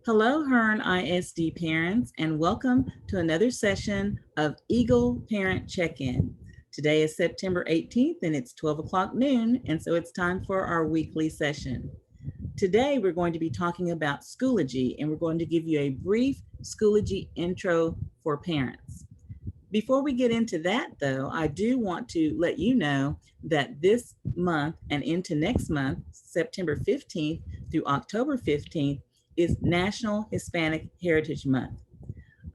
Hello, Hearn ISD parents, and welcome to another session of Eagle Parent Check-In. Today is September 18th and it's 12 o'clock noon, and so it's time for our weekly session. Today, we're going to be talking about Schoology, and we're going to give you a brief Schoology intro for parents. Before we get into that, though, I do want to let you know that this month and into next month, September 15th through October 15th, is National Hispanic Heritage Month,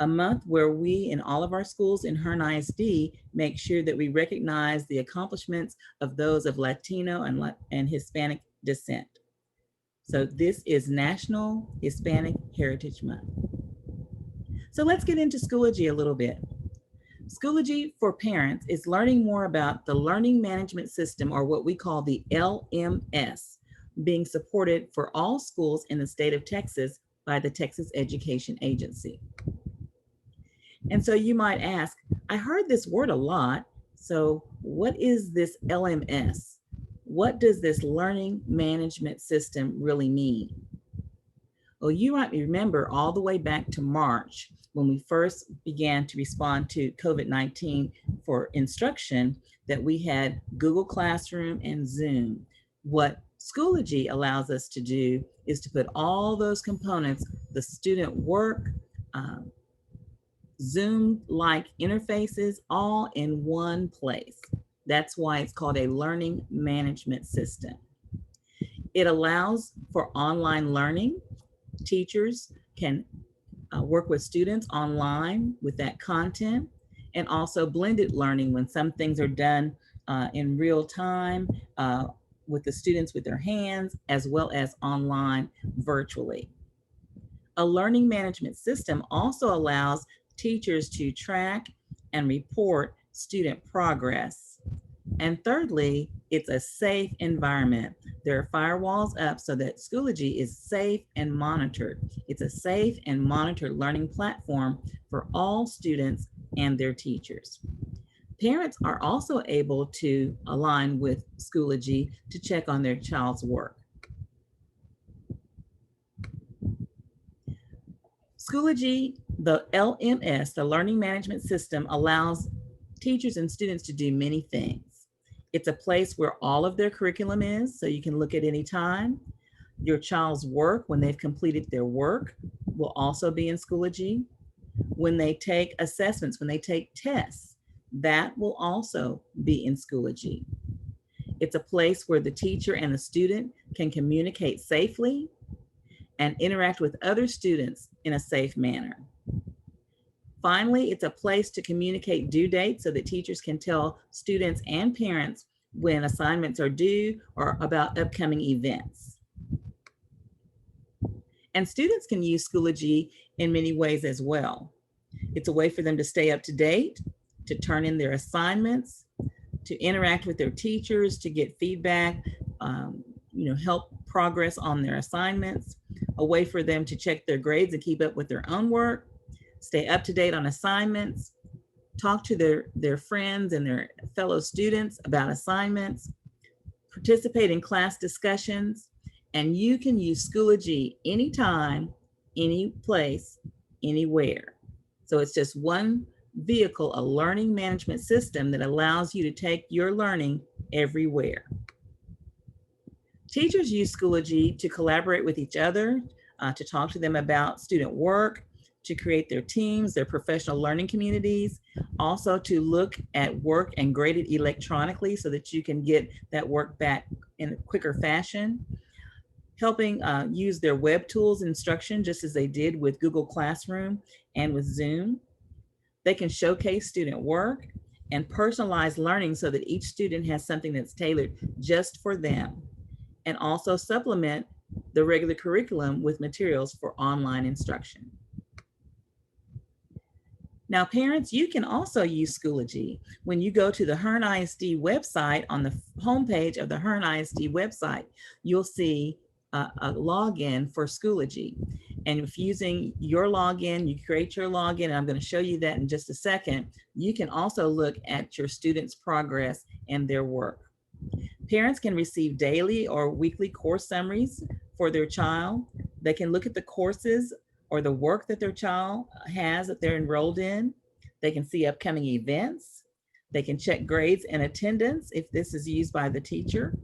a month where we in all of our schools in Hearn ISD make sure that we recognize the accomplishments of those of Latino and Hispanic descent. So this is National Hispanic Heritage Month. So let's get into Schoology a little bit. Schoology for parents is learning more about the learning management system, or what we call the LMS, being supported for all schools in the state of Texas by the Texas Education Agency. And so you might ask, I heard this word a lot. So what is this LMS? What does this learning management system really mean? Well, you might remember all the way back to March when we first began to respond to COVID-19 for instruction that we had Google Classroom and Zoom. What Schoology allows us to do is to put all those components, the student work, Zoom-like interfaces, all in one place. That's why it's called a learning management system. It allows for online learning. Teachers can work with students online with that content, and also blended learning when some things are done in real time with the students with their hands, as well as online virtually. A learning management system also allows teachers to track and report student progress. And thirdly, it's a safe environment. There are firewalls up so that Schoology is safe and monitored. It's a safe and monitored learning platform for all students and their teachers. Parents are also able to align with Schoology to check on their child's work. Schoology, the LMS, the Learning Management System, allows teachers and students to do many things. It's a place where all of their curriculum is, so you can look at any time. Your child's work, when they've completed their work, will also be in Schoology. When they take assessments, when they take tests, that will also be in Schoology. It's a place where the teacher and the student can communicate safely and interact with other students in a safe manner. Finally, it's a place to communicate due dates so that teachers can tell students and parents when assignments are due or about upcoming events. And students can use Schoology in many ways as well. It's a way for them to stay up to date, to turn in their assignments, to interact with their teachers, to get feedback, help progress on their assignments, a way for them to check their grades and keep up with their own work, stay up to date on assignments, talk to their friends and their fellow students about assignments, participate in class discussions, and you can use Schoology anytime, any place, anywhere. So it's just one vehicle, a learning management system that allows you to take your learning everywhere. Teachers use Schoology to collaborate with each other, to talk to them about student work, to create their teams, their professional learning communities, also to look at work and grade it electronically so that you can get that work back in a quicker fashion, helping use their web tools instruction just as they did with Google Classroom and with Zoom. They can showcase student work and personalize learning so that each student has something that's tailored just for them, and also supplement the regular curriculum with materials for online instruction. Now, parents, you can also use Schoology. When you go to the Hearn ISD website, on the homepage of the Hearn ISD website, you'll see a login for Schoology. And if using your login, you create your login, and I'm going to show you that in just a second, you can also look at your students' progress and their work. Parents can receive daily or weekly course summaries for their child. They can look at the courses or the work that their child has that they're enrolled in. They can see upcoming events. They can check grades and attendance if this is used by the teacher.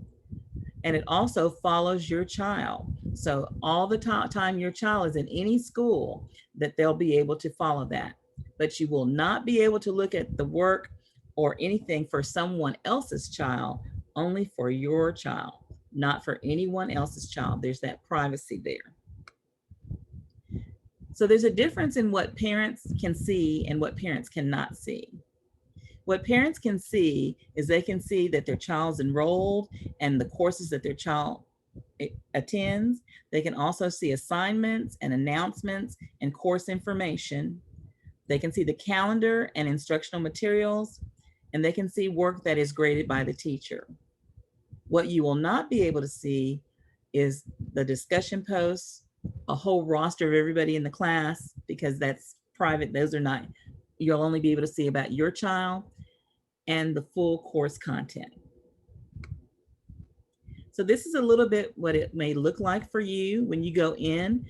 And it also follows your child. So all the time your child is in any school, that they'll be able to follow that. But you will not be able to look at the work or anything for someone else's child, only for your child, not for anyone else's child. There's that privacy there. So there's a difference in what parents can see and what parents cannot see. What parents can see is they can see that their child's enrolled and the courses that their child attends. They can also see assignments and announcements and course information. They can see the calendar and instructional materials, and they can see work that is graded by the teacher. What you will not be able to see is the discussion posts, a whole roster of everybody in the class, because that's private. Those are not, you'll only be able to see about your child, and the full course content. So this is a little bit what it may look like for you when you go in.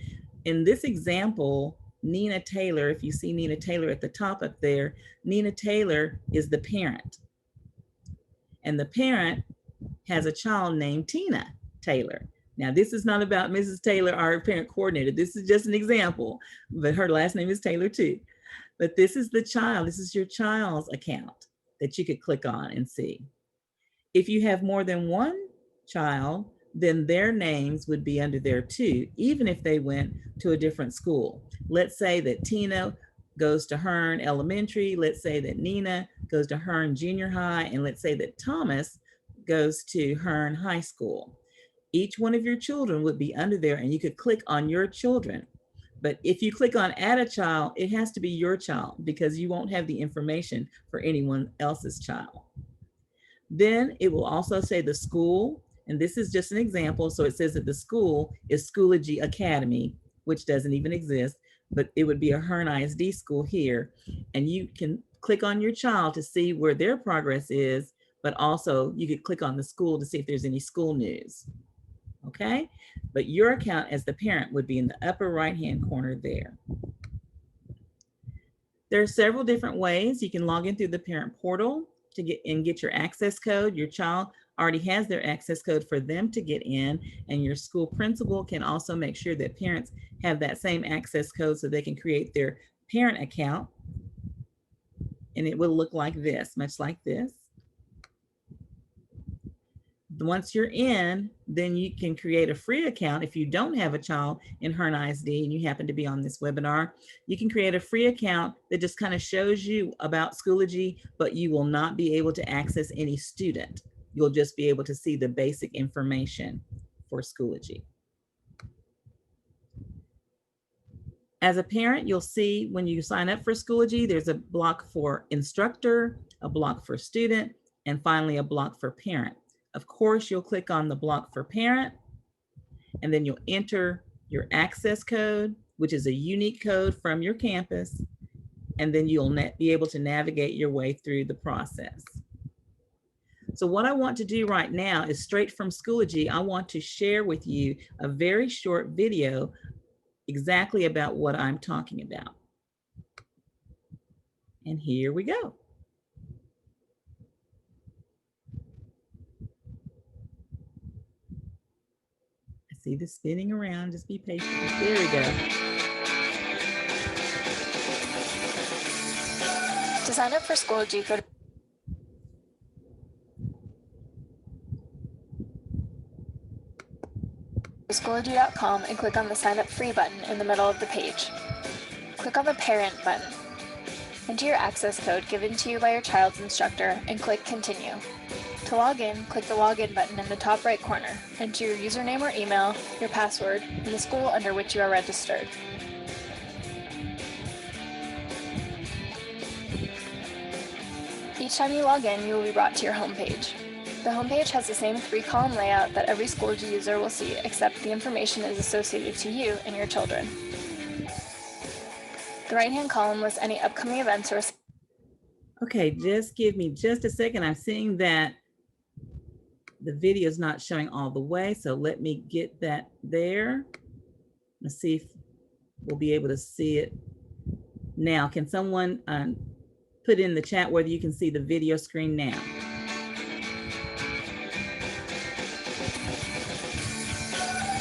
In this example, Nina Taylor, if you see Nina Taylor at the top up there, Nina Taylor is the parent. And the parent has a child named Tina Taylor. Now, this is not about Mrs. Taylor, our parent coordinator. This is just an example, but her last name is Taylor too. But this is the child, this is your child's account that you could click on and see. If you have more than one child, then their names would be under there too, even if they went to a different school. Let's say that Tina goes to Hearn Elementary. Let's say that Nina goes to Hearn Junior High. And let's say that Thomas goes to Hearn High School. Each one of your children would be under there, and you could click on your children. But if you click on add a child, it has to be your child, because you won't have the information for anyone else's child. Then it will also say the school, and this is just an example. So it says that the school is Schoology Academy, which doesn't even exist, but it would be a Hearn ISD school here. And you can click on your child to see where their progress is, but also you could click on the school to see if there's any school news. Okay, but your account as the parent would be in the upper right-hand corner there. There are several different ways you can log in through the parent portal to get your access code. Your child already has their access code for them to get in, and your school principal can also make sure that parents have that same access code so they can create their parent account. And it will look like this, much like this. Once you're in, then you can create a free account. If you don't have a child in Hearn ISD and you happen to be on this webinar, you can create a free account that just kind of shows you about Schoology, but you will not be able to access any student. You'll just be able to see the basic information for Schoology. As a parent, you'll see when you sign up for Schoology, there's a block for instructor, a block for student, and finally a block for parent. Of course, you'll click on the block for parent, and then you'll enter your access code, which is a unique code from your campus, and then you'll be able to navigate your way through the process. So what I want to do right now is straight from Schoology. I want to share with you a very short video exactly about what I'm talking about. And here we go. See this spinning around, just be patient. There we go. To sign up for Schoology, go to Schoology.com and click on the Sign Up Free button in the middle of the page. Click on the Parent button. Enter your access code given to you by your child's instructor and click Continue. To log in, click the Login button in the top right corner. Enter your username or email, your password, and the school under which you are registered. Each time you log in, you will be brought to your homepage. The homepage has the same 3-column layout that every Schoology user will see, except the information is associated to you and your children. The right-hand column lists any upcoming events or... Okay, just give me just a second. I'm seeing that the video is not showing all the way, so let me get that there. Let's see if we'll be able to see it now. Can someone put in the chat whether you can see the video screen now?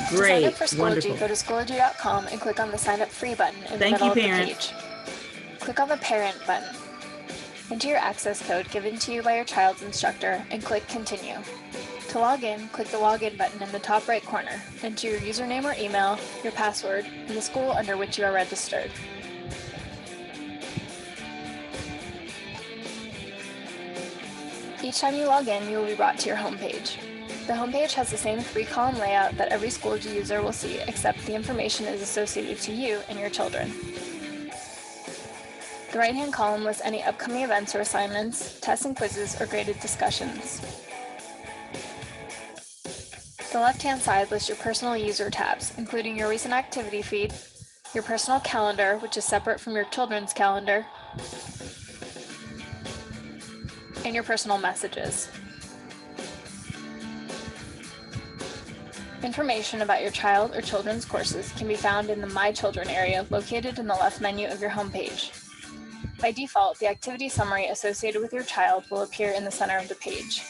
Great. To sign up for Schoology, wonderful. go to Schoology.com and click on the Sign Up Free button in the middle of the page. Click on the Parent button. Enter your access code given to you by your child's instructor and click Continue. To log in, click the Login button in the top right corner. Enter your username or email, your password, and the school under which you are registered. Each time you log in, you will be brought to your homepage. The homepage has the same 3-column layout that every Schoology user will see, except the information is associated to you and your children. The right-hand column lists any upcoming events or assignments, tests and quizzes, or graded discussions. The left-hand side lists your personal user tabs, including your recent activity feed, your personal calendar, which is separate from your children's calendar, and your personal messages. Information about your child or children's courses can be found in the My Children area located in the left menu of your homepage. By default, the activity summary associated with your child will appear in the center of the page.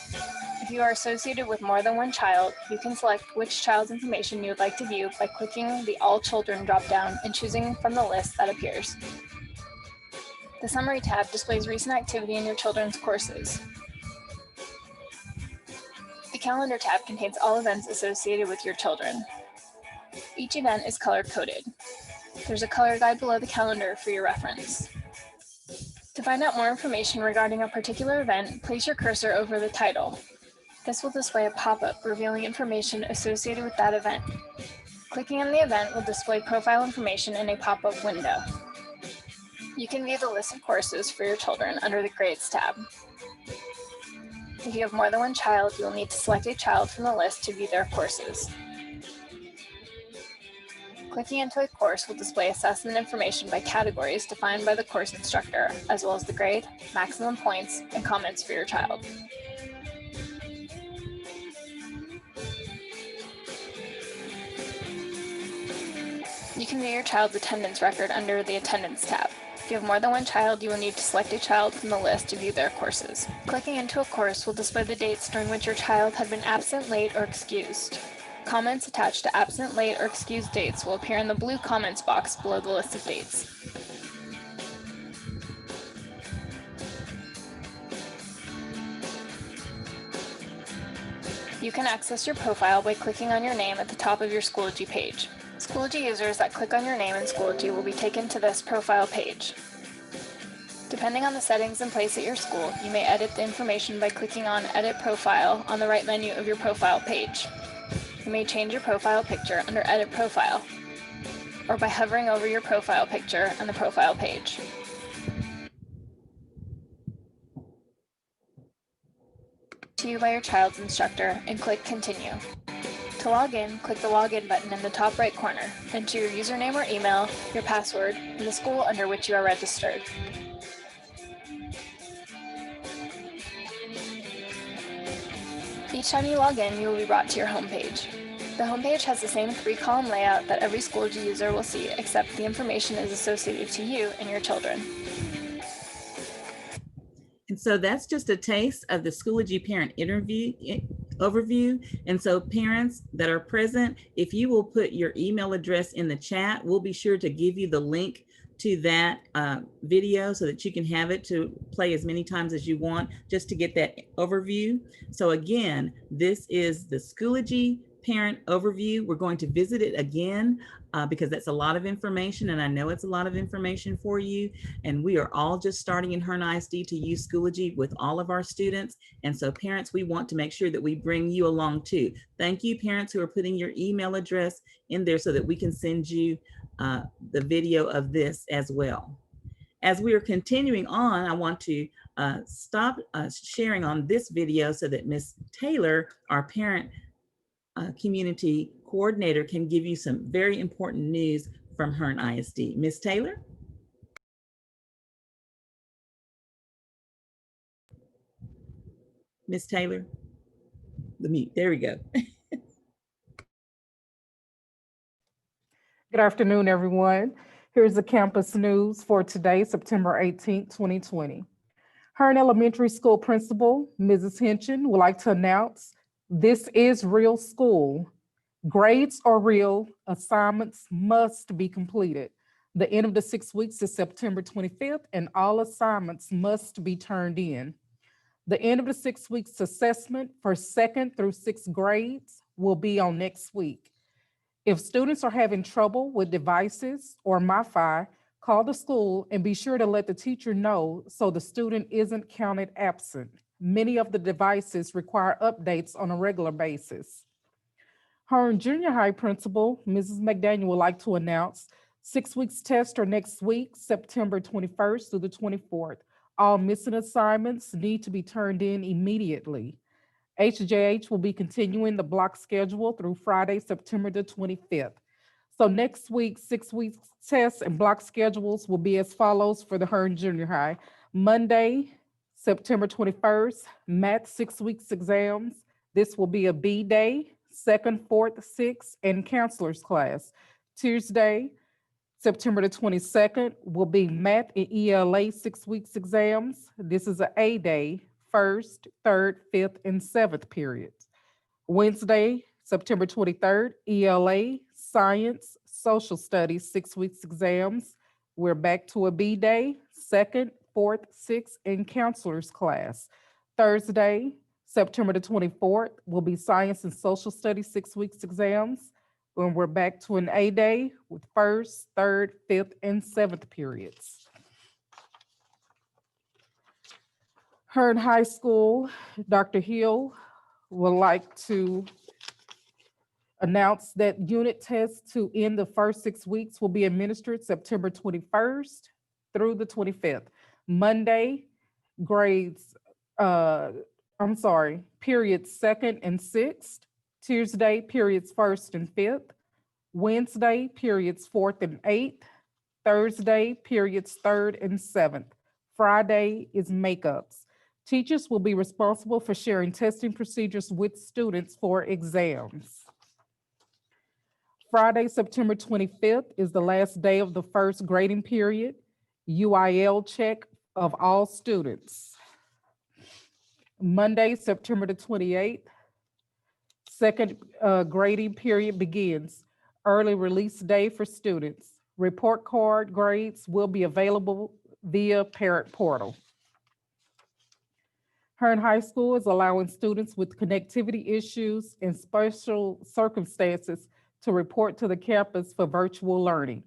If you are associated with more than one child, you can select which child's information you would like to view by clicking the All Children drop-down and choosing from the list that appears. The Summary tab displays recent activity in your children's courses. The Calendar tab contains all events associated with your children. Each event is color-coded. There's a color guide below the calendar for your reference. To find out more information regarding a particular event, place your cursor over the title. This will display a pop-up revealing information associated with that event. Clicking on the event will display profile information in a pop-up window. You can view the list of courses for your children under the Grades tab. If you have more than one child, you will need to select a child from the list to view their courses. Clicking into a course will display assessment information by categories defined by the course instructor, as well as the grade, maximum points, and comments for your child. You can view your child's attendance record under the Attendance tab. If you have more than one child, you will need to select a child from the list to view their courses. Clicking into a course will display the dates during which your child had been absent, late, or excused. Comments attached to absent, late, or excused dates will appear in the blue comments box below the list of dates. You can access your profile by clicking on your name at the top of your Schoology page. Schoology users that click on your name in Schoology will be taken to this profile page. Depending on the settings in place at your school, you may edit the information by clicking on Edit Profile on the right menu of your profile page. You may change your profile picture under Edit Profile, or by hovering over your profile picture on the profile page. To you by your child's instructor and click Continue. To log in, click the Login button in the top right corner. Enter your username or email, your password, and the school under which you are registered. Each time you log in, you will be brought to your homepage. The homepage has the same 3-column layout that every Schoology user will see, except the information is associated to you and your children. And so that's just a taste of the Schoology parent overview. And so parents that are present, if you will put your email address in the chat, we'll be sure to give you the link to that video so that you can have it to play as many times as you want, just to get that overview. So again, this is the Schoology parent overview. We're going to visit it again because that's a lot of information, and I know it's a lot of information for you. And we are all just starting in Hearn ISD to use Schoology with all of our students. And so parents, we want to make sure that we bring you along too. Thank you, parents who are putting your email address in there so that we can send you the video of this as well. As we are continuing on, I want to stop sharing on this video so that Ms. Taylor, our parent community coordinator, can give you some very important news from Hearn ISD. Ms. Taylor? Ms. Taylor? The mute, there we go. Good afternoon, everyone. Here's the campus news for today, September 18th, 2020. Hearn Elementary School Principal, Mrs. Hinchin, would like to announce this is real school. Grades are real, assignments must be completed. The end of the 6 weeks is September 25th, and all assignments must be turned in. The end of the 6 weeks assessment for 2nd through 6th grades will be on next week. If students are having trouble with devices or MiFi, call the school and be sure to let the teacher know so the student isn't counted absent. Many of the devices require updates on a regular basis. Hearn Junior High Principal, Mrs. McDaniel, would like to announce 6 weeks test are next week, September 21st through the 24th. All missing assignments need to be turned in immediately. HJH will be continuing the block schedule through Friday, September the 25th. So next week, 6 weeks tests and block schedules will be as follows for the Hearn Junior High. Monday, September 21st, math 6 weeks exams. This will be a B day, 2nd, 4th, 6th, and counselor's class. Tuesday, September the 22nd will be math and ELA 6 weeks exams. This is an A day, 1st, 3rd, 5th, and 7th periods. Wednesday, September 23rd, ELA, Science, Social Studies 6 weeks exams. We're back to a B day, 2nd, 4th, 6th, and counselor's class. Thursday, September the 24th will be Science and Social Studies 6 weeks exams. When we're back to an A day with 1st, 3rd, 5th, and 7th periods. Hearn High School, Dr. Hill would like to announce that unit tests to end the first 6 weeks will be administered September 21st through the 25th. Monday, periods 2nd and 6th. Tuesday, periods 1st and 5th. Wednesday, periods 4th and 8th. Thursday, periods 3rd and 7th. Friday is makeups. Teachers will be responsible for sharing testing procedures with students for exams. Friday, September 25th is the last day of the first grading period. UIL check of all students. Monday, September the 28th, second grading period begins. Early release day for students. Report card grades will be available via parent portal. Hearn High School is allowing students with connectivity issues and special circumstances to report to the campus for virtual learning.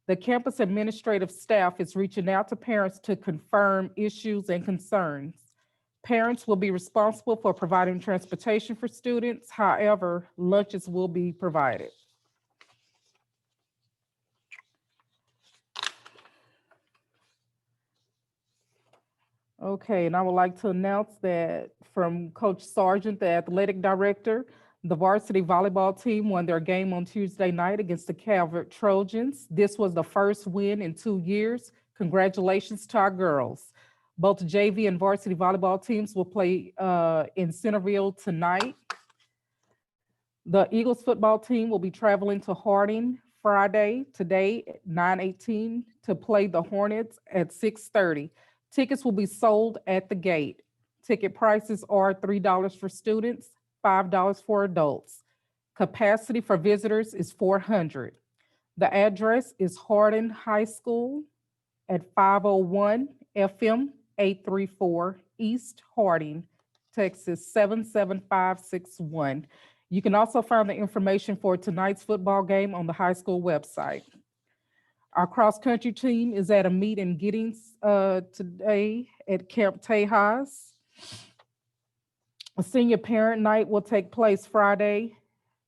The campus administrative staff is reaching out to parents to confirm issues and concerns. Parents will be responsible for providing transportation for students. However, lunches will be provided. Okay, and I would like to announce that from Coach Sargent, the athletic director, the varsity volleyball team won their game on Tuesday night against the Calvert Trojans. This was the first win in 2 years. Congratulations to our girls. Both JV and varsity volleyball teams will play in Centerville tonight. The Eagles football team will be traveling to Harding Friday, today at 9:18 to play the Hornets at 6:30. Tickets will be sold at the gate. Ticket prices are $3 for students, $5 for adults. Capacity for visitors is 400. The address is Harding High School at 501 FM 834 East Harding, Texas 77561. You can also find the information for tonight's football game on the high school website. Our cross-country team is at a meet in Giddings today at Camp Tejas. A senior parent night will take place Friday,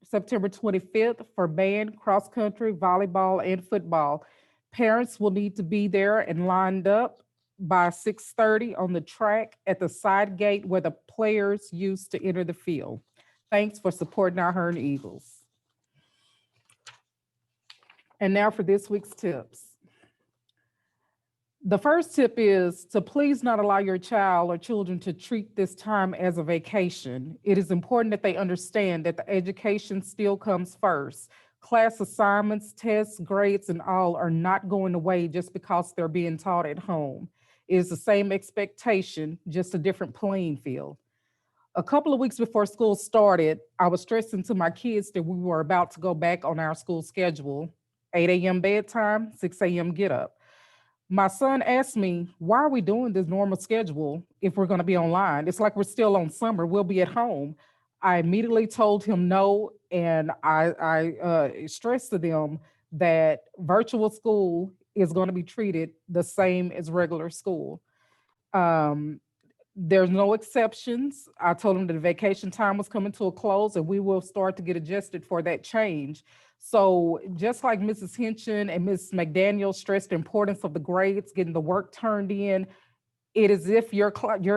September 25th for band, cross-country, volleyball, and football. Parents will need to be there and lined up by 6:30 on the track at the side gate where the players used to enter the field. Thanks for supporting our Hearn Eagles. And now for this week's tips. The first tip is to please not allow your child or children to treat this time as a vacation. It is important that they understand that the education still comes first. Class assignments, tests, grades, and all are not going away just because they're being taught at home. It is the same expectation, just a different playing field. A couple of weeks before school started, I was stressing to my kids that we were about to go back on our school schedule, 8 a.m. bedtime, 6 a.m. get up. My son asked me, why are we doing this normal schedule if we're going to be online? It's like we're still on summer, we'll be at home. I immediately told him no, and I stressed to them that virtual school is going to be treated the same as regular school. Um, there's no exceptions. I told him that the vacation time was coming to a close and we will start to get adjusted for that change. So just like Mrs. Hinchin and Ms. McDaniel stressed the importance of the grades, getting the work turned in, it is if your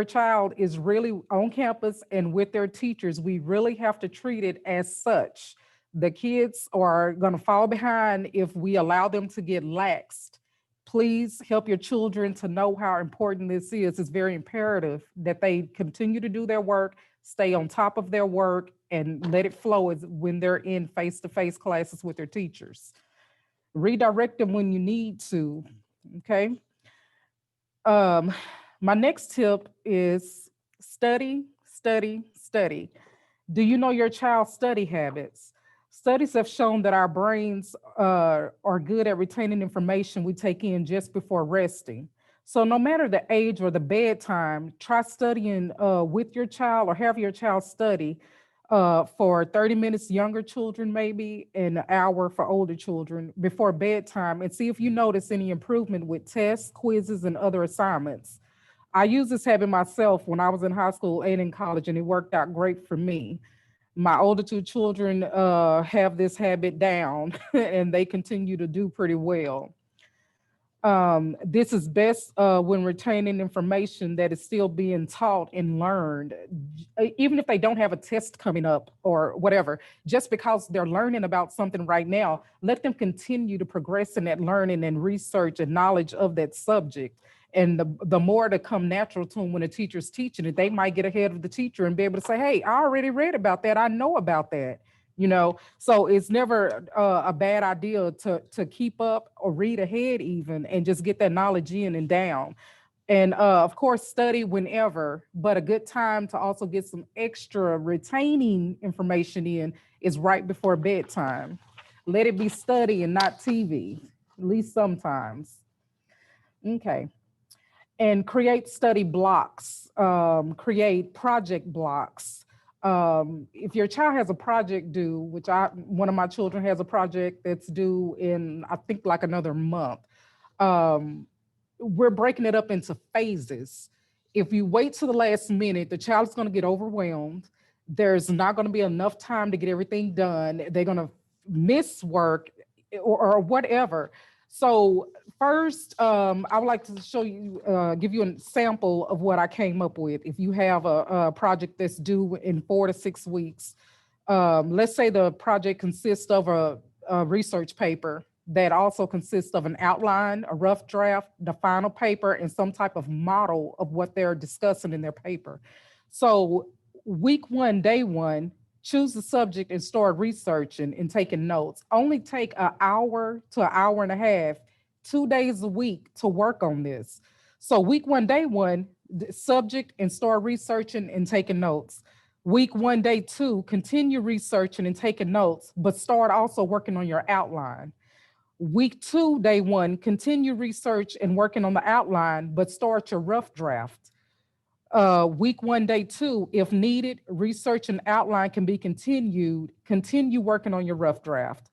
child is really on campus and with their teachers, we really have to treat it as such. The kids are going to fall behind if we allow them to get laxed. Please help your children to know how important this is. It's very imperative that they continue to do their work, stay on top of their work, and let it flow as when they're in face-to-face classes with their teachers. Redirect them when you need to, okay? My next tip is study, study, study. Do you know your child's study habits? Studies have shown that our brains are good at retaining information we take in just before resting. So no matter the age or the bedtime, try studying with your child or have your child study for 30 minutes, younger children maybe, and an hour for older children before bedtime, and see if you notice any improvement with tests, quizzes, and other assignments. I used this habit myself when I was in high school and in college, and it worked out great for me. My older two children have this habit down and they continue to do pretty well. This is best when retaining information that is still being taught and learned, even if they don't have a test coming up or whatever. Just because they're learning about something right now, let them continue to progress in that learning and research and knowledge of that subject. And the more to come natural to them when a teacher's teaching it, they might get ahead of the teacher and be able to say, hey, I already read about that. I know about that. You know, so it's never a bad idea to keep up or read ahead even and just get that knowledge in and down. And of course, study whenever, but a good time to also get some extra retaining information in is right before bedtime. Let it be study and not TV, at least sometimes. Okay. And create study blocks, create project blocks. If your child has a project due, which one of my children has a project that's due in, I think like another month, we're breaking it up into phases. If you wait to the last minute, the child's going to get overwhelmed. There's not going to be enough time to get everything done. They're going to miss work or whatever. So first, I would like to show you, give you a sample of what I came up with. If you have a project that's due in 4 to 6 weeks, let's say the project consists of a research paper that also consists of an outline, a rough draft, the final paper, and some type of model of what they're discussing in their paper. So week 1, day 1, choose the subject and start researching and taking notes. Only take an hour to an hour and a half, 2 days a week to work on this. So week 1, day 1, the subject and start researching and taking notes. Week 1, day 2, continue researching and taking notes, but start also working on your outline. Week 2, day 1, continue research and working on the outline, but start your rough draft. Week 1, day 2, if needed, research and outline can be continued. Continue working on your rough draft.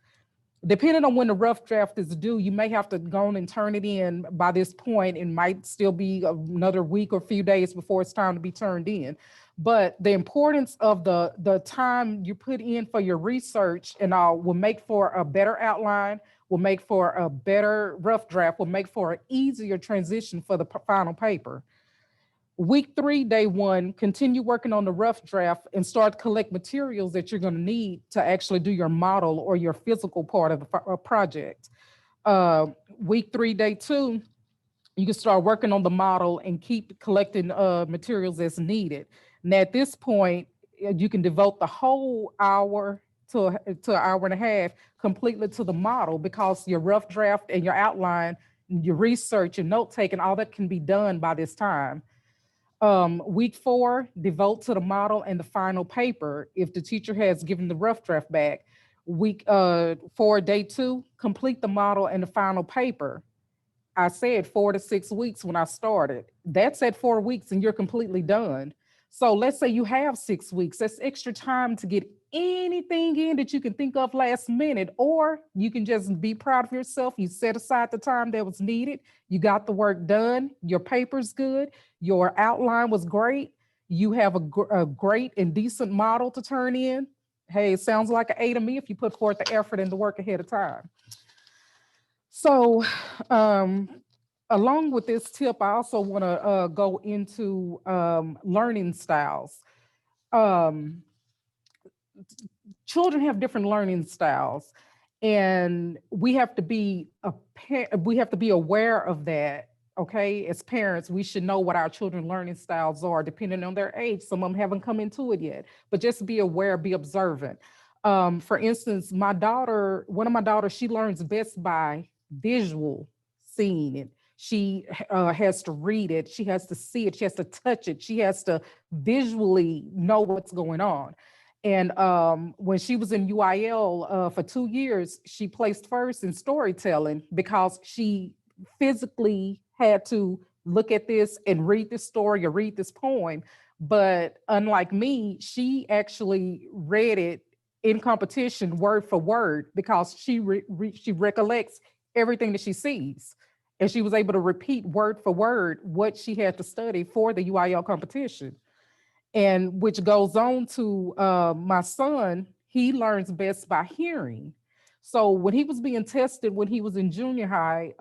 Depending on when the rough draft is due, you may have to go on and turn it in by this point. It might still be another week or a few days before it's time to be turned in. But the importance of the time you put in for your research and all will make for a better outline, will make for a better rough draft, will make for an easier transition for the final paper. Week 3, day 1, continue working on the rough draft and start to collect materials that you're going to need to actually do your model or your physical part of the project. Week 3, day 2, you can start working on the model and keep collecting materials as needed. And at this point, you can devote the whole hour to an hour and a half completely to the model, because your rough draft and your outline, your research and note taking, all that can be done by this time. Week 4, devote to the model and the final paper if the teacher has given the rough draft back. Week 4, day 2, complete the model and the final paper. I said 4 to 6 weeks when I started. That's at 4 weeks and you're completely done. So let's say you have 6 weeks. That's extra time to get anything in that you can think of last minute, or you can just be proud of yourself. You set aside the time that was needed. You got the work done. Your paper's good. Your outline was great. You have a great and decent model to turn in. Hey, it sounds like an A to me if you put forth the effort and the work ahead of time. So along with this tip, I also want to go into learning styles. Children have different learning styles, and we have to be aware of that. Okay, as parents, we should know what our children's learning styles are depending on their age. Some of them haven't come into it yet, but just be aware, be observant. For instance, one of my daughters, she learns best by visual seeing it. She has to read it. She has to see it. She has to touch it. She has to visually know what's going on. And when she was in UIL for 2 years, she placed first in storytelling because she physically had to look at this and read this story or read this poem. But unlike me, she actually read it in competition word for word because she recollects everything that she sees. And she was able to repeat word for word what she had to study for the UIL competition. And which goes on to my son, he learns best by hearing. So when he was being tested, when he was in junior high,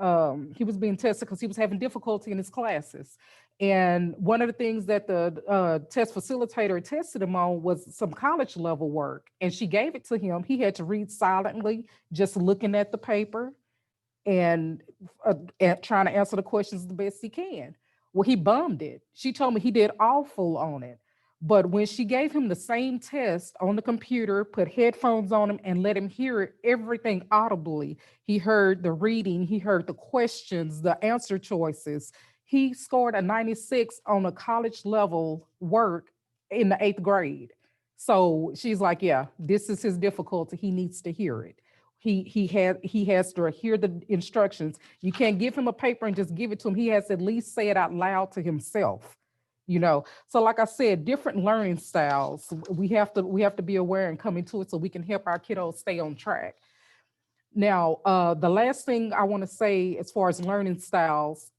he was being tested because he was having difficulty in his classes. And one of the things that the test facilitator tested him on was some college level work. And she gave it to him. He had to read silently, just looking at the paper and trying to answer the questions the best he can. Well, he bummed it. She told me he did awful on it. But when she gave him the same test on the computer, put headphones on him and let him hear everything audibly, he heard the reading, he heard the questions, the answer choices. He scored a 96 on a college level work in the 8th grade. So she's like, yeah, this is his difficulty. He needs to hear it. He has to hear the instructions. You can't give him a paper and just give it to him. He has to at least say it out loud to himself. So like I said, different learning styles. We have to be aware and come into it so we can help our kiddos stay on track. Now, the last thing I want to say as far as learning styles,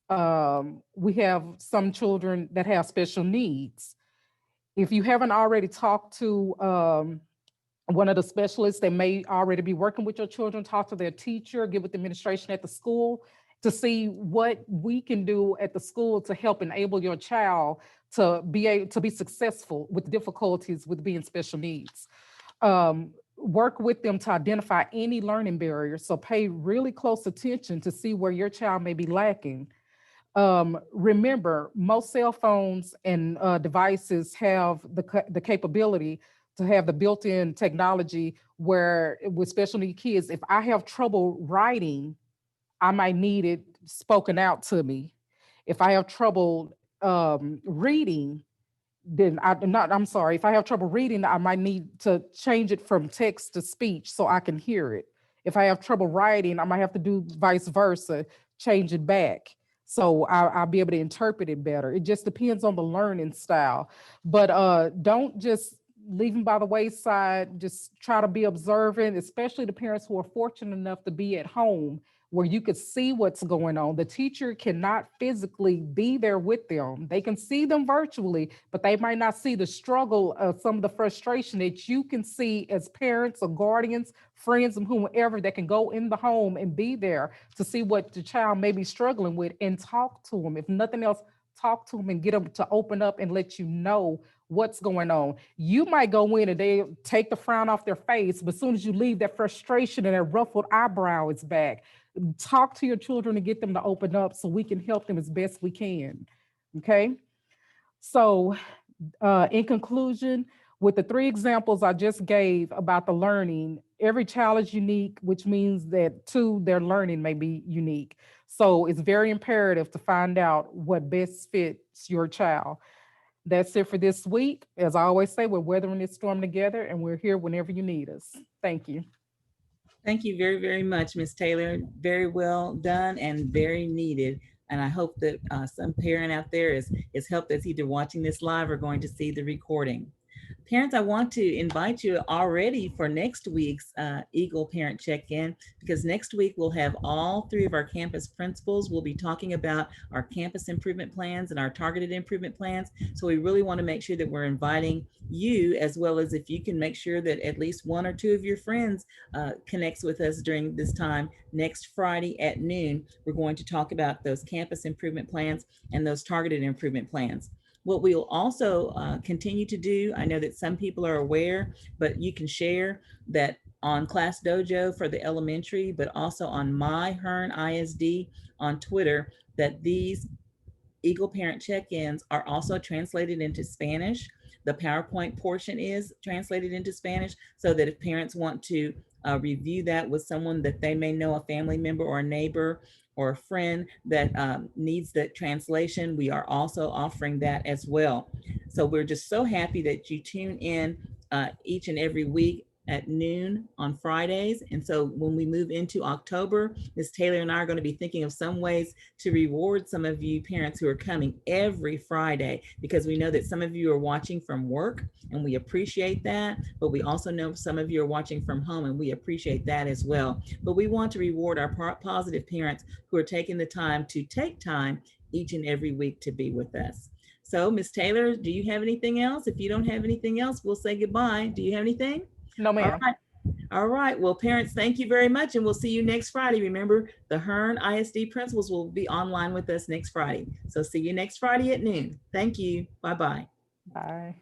we have some children that have special needs. If you haven't already talked to one of the specialists that may already be working with your children, talk to their teacher, get with the administration at the school to see what we can do at the school to help enable your child to be able to be successful with difficulties with being special needs. Work with them to identify any learning barriers. So pay really close attention to see where your child may be lacking. Remember, most cell phones and devices have the capability to have the built-in technology where with special need kids, if I have trouble writing, I might need it spoken out to me. If I have trouble reading, then if I have trouble reading, I might need to change it from text to speech so I can hear it. If I have trouble writing, I might have to do vice versa, change it back. So I'll be able to interpret it better. It just depends on the learning style. But don't just leave them by the wayside. Just try to be observant, especially the parents who are fortunate enough to be at home where you could see what's going on. The teacher cannot physically be there with them. They can see them virtually, but they might not see the struggle of some of the frustration that you can see as parents or guardians, friends, and whomever that can go in the home and be there to see what the child may be struggling with and talk to them. If nothing else, talk to them and get them to open up and let you know what's going on. You might go in and they take the frown off their face, but as soon as you leave, that frustration and that ruffled eyebrow is back. Talk to your children and get them to open up so we can help them as best we can. Okay. So in conclusion, With the 3 examples I just gave about the learning, every child is unique, which means that too, their learning may be unique. So it's very imperative to find out what best fits your child. That's it for this week. As I always say, we're weathering this storm together and we're here whenever you need us. Thank you. Thank you very, very much, Ms. Taylor. Very well done and very needed. And I hope that some parent out there is helped that's either watching this live or going to see the recording. Parents, I want to invite you already for next week's Eagle Parent Check-In, because next week we'll have all 3 of our campus principals. We'll be talking about our campus improvement plans and our targeted improvement plans. So we really want to make sure that we're inviting you, as well as if you can make sure that at least 1 or 2 of your friends connects with us during this time. Next Friday at noon, we're going to talk about those campus improvement plans and those targeted improvement plans. What we'll also continue to do, I know that some people are aware, but you can share that on Class Dojo for the elementary, but also on My Hearn ISD on Twitter, that these Eagle Parent Check-ins are also translated into Spanish. The PowerPoint portion is translated into Spanish, so that if parents want to review that with someone that they may know, a family member or a neighbor or a friend that needs that translation, we are also offering that as well. So we're just so happy that you tune in each and every week at noon on Fridays. And so when we move into October, Ms. Taylor and I are going to be thinking of some ways to reward some of you parents who are coming every Friday, because we know that some of you are watching from work and we appreciate that, but we also know some of you are watching from home and we appreciate that as well. But we want to reward our positive parents who are taking the time to take time each and every week to be with us. So Ms. Taylor, do you have anything else? If you don't have anything else, we'll say goodbye. Do you have anything? No, ma'am. All right. All right. Well, parents, thank you very much. And we'll see you next Friday. Remember, the Hearn ISD principals will be online with us next Friday. So see you next Friday at noon. Thank you. Bye-bye. Bye.